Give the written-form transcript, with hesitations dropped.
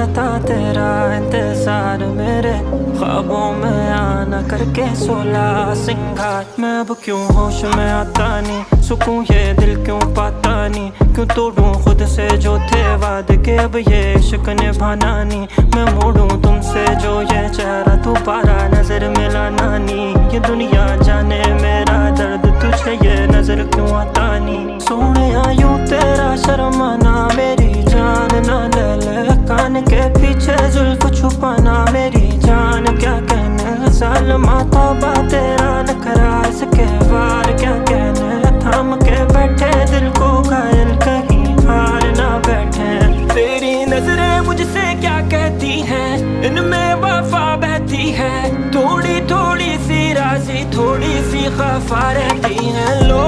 रहता तेरा इंतजार, मेरे ख्वाबों में आना करके 16 सिंगार। मैं अब क्यों होश में आता नहीं, सुकून ये दिल क्यों पाता नहीं, क्यों तोड़ूं खुद से जो थे वादे के, अब ये इश्क निभाना नहीं। मैं मोड़ूं तुमसे जो ये चेहरा, दोबारा नजर मिलाना नहीं। ये दुनिया जाने मेरा दर्द, तुझे ये नजर क्यों आता नहीं। सोने यूं तेरा शर्माना, मेरी जान ना ले ले कान के पीछे जुल्फ छुपाना। मेरी जान क्या कहने सालमा, तौबा तेरा नखरा, इसके बार क्या कहने। थाम के बैठे दिल को घायल, कहीं हार ना बैठे। तेरी नजरें मुझसे क्या कहती हैं, इनमें वफा बहती है। थोड़ी थोड़ी सी राज़ी, थोड़ी सी खफा रहती है। लो